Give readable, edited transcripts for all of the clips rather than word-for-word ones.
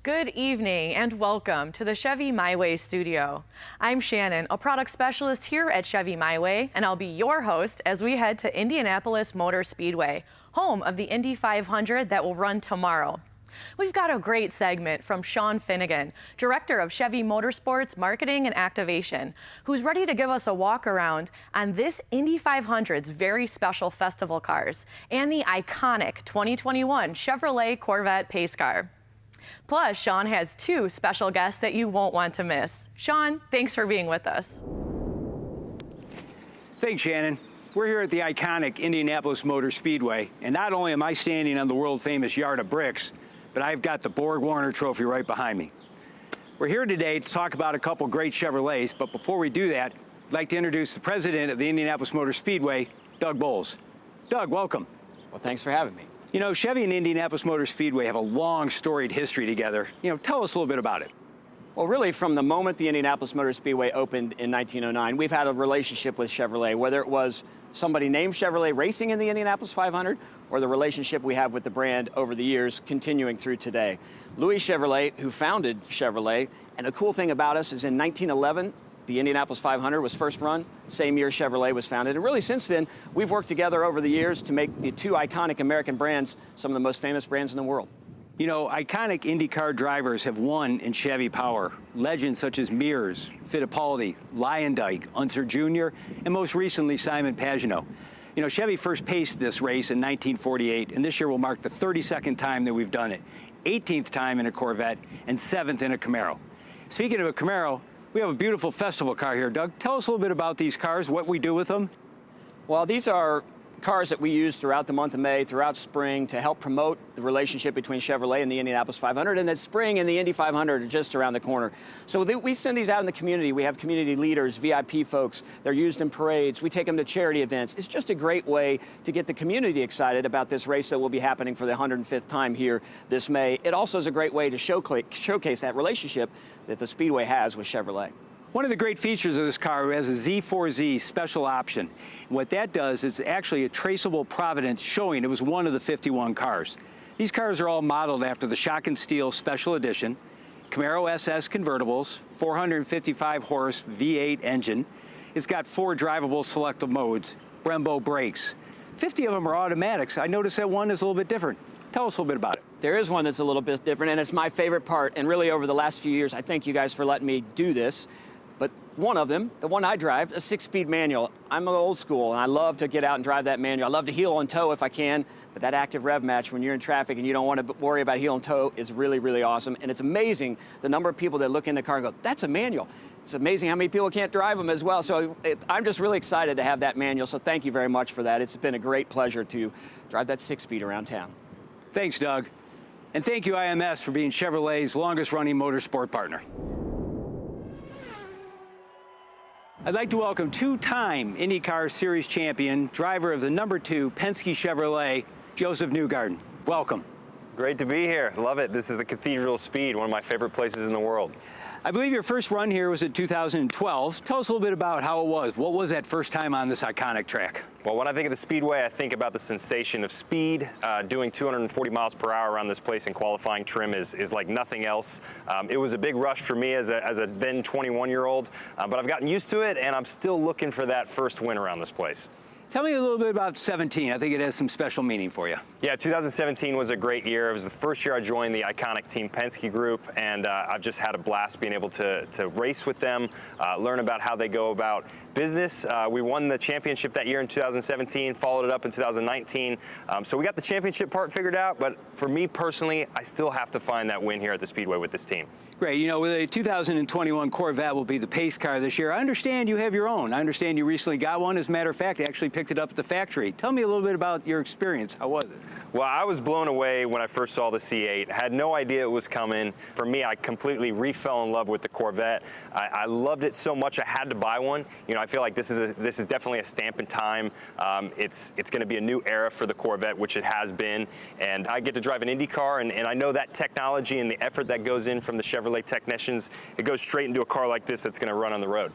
Good evening and welcome to the Chevy My Way studio. I'm Shannon, a product specialist here at Chevy My Way, and I'll be your host as we head to Indianapolis Motor Speedway, home of the Indy 500 that will run tomorrow. We've got a great segment from Sean Finnegan, Director of Chevy Motorsports Marketing and Activation, who's ready to give us a walk around on this Indy 500's very special festival cars and the iconic 2021 Chevrolet Corvette pace car. Plus, Sean has two special guests that you won't want to miss. Sean, thanks for being with us. Thanks, Shannon. We're here at the iconic Indianapolis Motor Speedway, and not only am I standing on the world-famous Yard of Bricks, but I've got the Borg-Warner Trophy right behind me. We're here today to talk about a couple great Chevrolets, but before we do that, I'd like to introduce the president of the Indianapolis Motor Speedway, Doug Bowles. Doug, welcome. Well, thanks for having me. You know, Chevy and Indianapolis Motor Speedway have a long, storied history together. Tell us a little bit about it. Well, really, from the moment the Indianapolis Motor Speedway opened in 1909, we've had a relationship with Chevrolet, whether it was somebody named Chevrolet racing in the Indianapolis 500 or the relationship we have with the brand over the years continuing through today. Louis Chevrolet, who founded Chevrolet, and the cool thing about us is in 1911, the Indianapolis 500 was first run, same year Chevrolet was founded. And really since then, we've worked together over the years to make the two iconic American brands some of the most famous brands in the world. You know, iconic IndyCar drivers have won in Chevy power. Legends such as Mears, Fittipaldi, Lyondike, Unser Jr., and most recently Simon Pagenaud. You know, Chevy first paced this race in 1948, and this year will mark the 32nd time that we've done it, 18th time in a Corvette, and 7th in a Camaro. Speaking of a Camaro, we have a beautiful festival car here. Doug, tell us a little bit about these cars, what we do with them. Well, these are cars that we use throughout the month of May, throughout spring, to help promote the relationship between Chevrolet and the Indianapolis 500, and that spring and the Indy 500 are just around the corner. So we send these out in the community. We have community leaders, VIP folks. They're used in parades. We take them to charity events. It's just a great way to get the community excited about this race that will be happening for the 105th time here this May. It also is a great way to showcase that relationship that the Speedway has with Chevrolet. One of the great features of this car has a Z4Z special option. What that does is actually a traceable provenance showing it was one of the 51 cars. These cars are all modeled after the Shock and Steel Special Edition, Camaro SS convertibles, 455 horse V8 engine. It's got 4 drivable selective modes, Brembo brakes. 50 of them are automatics. I noticed that one is a little bit different. Tell us a little bit about it. There is one that's a little bit different, and it's my favorite part. And really, over the last few years, I thank you guys for letting me do this. But one of them, the one I drive, a 6-speed manual. I'm old school, and I love to get out and drive that manual. I love to heel and toe if I can, but that active rev match when you're in traffic and you don't want to worry about heel and toe is really, really awesome. And it's amazing the number of people that look in the car and go, that's a manual. It's amazing how many people can't drive them as well. So I'm just really excited to have that manual, so thank you very much for that. It's been a great pleasure to drive that 6-speed around town. Thanks, Doug. And thank you, IMS, for being Chevrolet's longest-running motorsport partner. I'd like to welcome 2-time IndyCar Series champion, driver of the #2 Penske Chevrolet, Joseph Newgarden. Welcome. Great to be here. Love it. This is the Cathedral Speed, one of my favorite places in the world. I believe your first run here was in 2012. Tell us a little bit about how it was. What was that first time on this iconic track? Well, when I think of the Speedway, I think about the sensation of speed. Doing 240 miles per hour around this place in qualifying trim is like nothing else. It was a big rush for me as a then 21-year-old, but I've gotten used to it, and I'm still looking for that first win around this place. Tell me a little bit about 17. I think it has some special meaning for you. Yeah, 2017 was a great year. It was the first year I joined the iconic Team Penske group, and I've just had a blast being able to race with them, learn about how they go about business. We won the championship that year in 2017, followed it up in 2019. So we got the championship part figured out, but for me personally, I still have to find that win here at the Speedway with this team. Great. You know, with a 2021 Corvette will be the pace car this year. I understand you have your own. I understand you recently got one. As a matter of fact, I actually picked it up at the factory. Tell me a little bit about your experience. How was it? Well, I was blown away when I first saw the C8. I had no idea it was coming. For me, I completely re-fell in love with the Corvette. I loved it so much I had to buy one. You know, I feel like this is definitely a stamp in time. It's going to be a new era for the Corvette, which it has been. And I get to drive an Indy car, and I know that technology and the effort that goes in from the Chevrolet technicians, it goes straight into a car like this that's going to run on the road.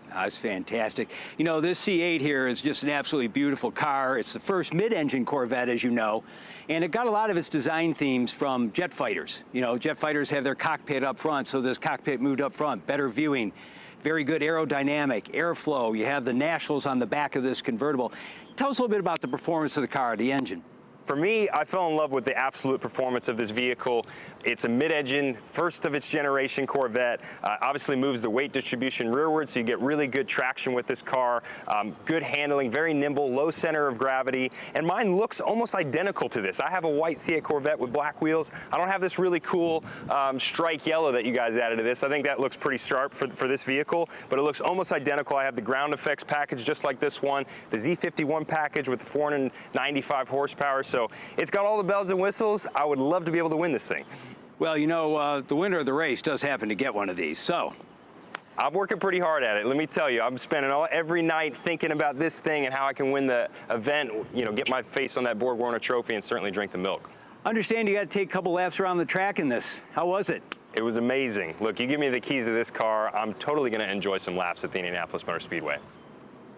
That's fantastic. You know, this C8 here is just an absolutely beautiful car. It's the first mid-engine Corvette, as you know, and it got a lot of its design themes from jet fighters. You know, jet fighters have their cockpit up front, so this cockpit moved up front, better viewing, very good aerodynamic, airflow. You have the Nationals on the back of this convertible. Tell us a little bit about the performance of the car, the engine. For me, I fell in love with the absolute performance of this vehicle. It's a mid-engine, first of its generation Corvette. Obviously moves the weight distribution rearward, so you get really good traction with this car. Good handling, very nimble, low center of gravity. And mine looks almost identical to this. I have a white C8 Corvette with black wheels. I don't have this really cool strike yellow that you guys added to this. I think that looks pretty sharp for this vehicle, but it looks almost identical. I have the ground effects package just like this one, the Z51 package with the 495 horsepower. So it's got all the bells and whistles. I would love to be able to win this thing. Well, you know, the winner of the race does happen to get one of these, so. I'm working pretty hard at it, let me tell you. I'm spending every night thinking about this thing and how I can win the event, you know, get my face on that Borg Warner trophy and certainly drink the milk. Understand you got to take a couple laps around the track in this. How was it? It was amazing. Look, you give me the keys to this car, I'm totally going to enjoy some laps at the Indianapolis Motor Speedway.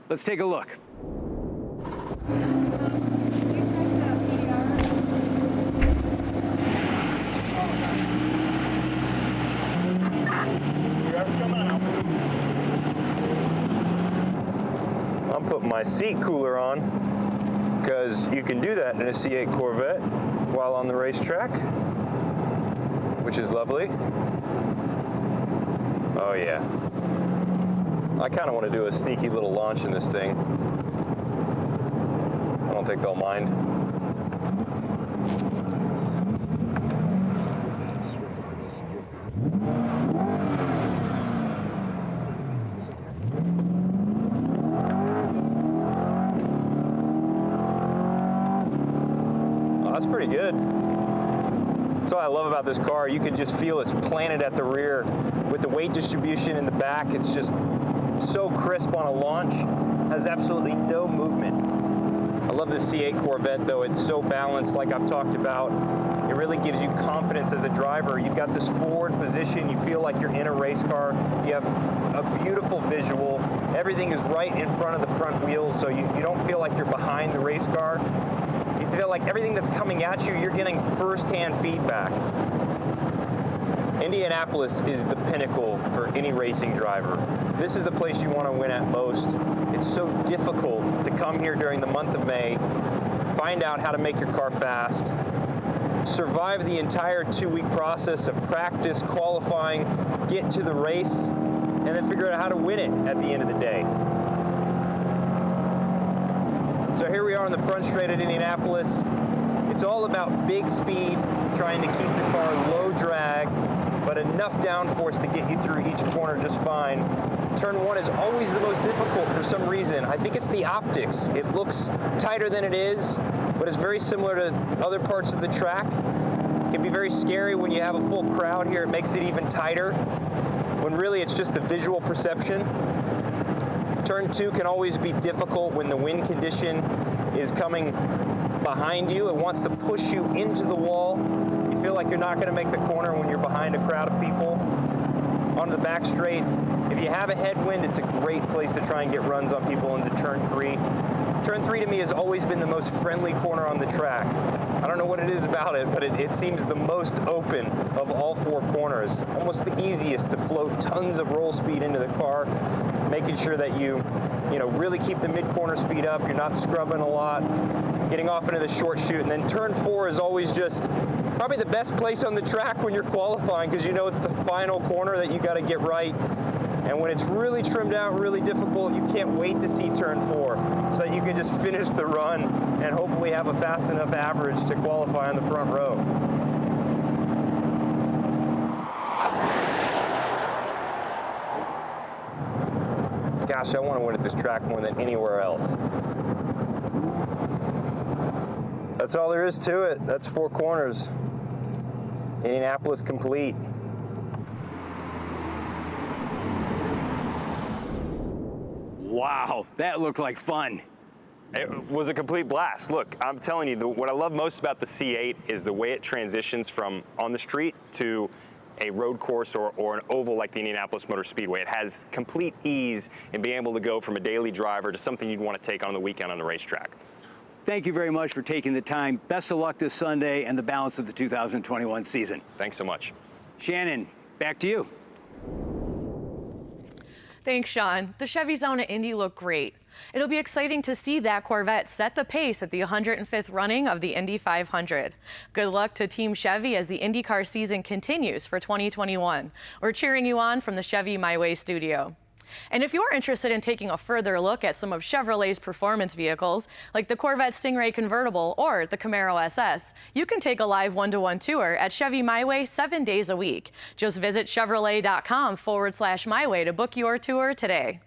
Let's take a look. I'm putting my seat cooler on because you can do that in a C8 Corvette while on the racetrack, which is lovely. Oh yeah. I kind of want to do a sneaky little launch in this thing. I don't think they'll mind. That's pretty good. That's what I love about this car. You can just feel it's planted at the rear. With the weight distribution in the back, it's just so crisp on a launch. Has absolutely no movement. I love this C8 Corvette though. It's so balanced like I've talked about. It really gives you confidence as a driver. You've got this forward position. You feel like you're in a race car. You have a beautiful visual. Everything is right in front of the front wheels, so you don't feel like you're behind the race car. You feel like everything that's coming at you, you're getting first-hand feedback. Indianapolis is the pinnacle for any racing driver. This is the place you want to win at most. It's so difficult to come here during the month of May, find out how to make your car fast, survive the entire 2-week process of practice, qualifying, get to the race, and then figure out how to win it at the end of the day. So here we are on the front straight at Indianapolis. It's all about big speed, trying to keep the car low drag, but enough downforce to get you through each corner just fine. Turn 1 is always the most difficult for some reason. I think it's the optics. It looks tighter than it is, but it's very similar to other parts of the track. It can be very scary when you have a full crowd here. It makes it even tighter, when really it's just the visual perception. Turn 2 can always be difficult when the wind condition is coming behind you. It wants to push you into the wall. You feel like you're not going to make the corner when you're behind a crowd of people. On the back straight, if you have a headwind, it's a great place to try and get runs on people into turn 3. Turn 3 to me has always been the most friendly corner on the track. I don't know what it is about it, but it seems the most open of all 4 corners. Almost the easiest to float tons of roll speed into the car, making sure that you really keep the mid-corner speed up, you're not scrubbing a lot, getting off into the short chute. And then turn 4 is always just probably the best place on the track when you're qualifying, because you know it's the final corner that you got to get right. And when it's really trimmed out, really difficult, you can't wait to see turn 4 so that you can just finish the run and hopefully have a fast enough average to qualify on the front row. Gosh, I want to win at this track more than anywhere else. That's all there is to it. That's 4 corners. Indianapolis complete. Wow, that looked like fun. It was a complete blast. Look, I'm telling you, what I love most about the C8 is the way it transitions from on the street to a road course or an oval like the Indianapolis Motor Speedway. It has complete ease in being able to go from a daily driver to something you'd want to take on the weekend on the racetrack. Thank you very much for taking the time. Best of luck this Sunday and the balance of the 2021 season. Thanks so much. Shannon, back to you. Thanks, Sean. The Chevys down at Indy look great. It'll be exciting to see that Corvette set the pace at the 105th running of the Indy 500. Good luck to Team Chevy as the IndyCar season continues for 2021. We're cheering you on from the Chevy My Way studio. And if you're interested in taking a further look at some of Chevrolet's performance vehicles, like the Corvette Stingray convertible or the Camaro SS, you can take a live one-to-one tour at Chevy My Way 7 days a week. Just visit Chevrolet.com/MyWay to book your tour today.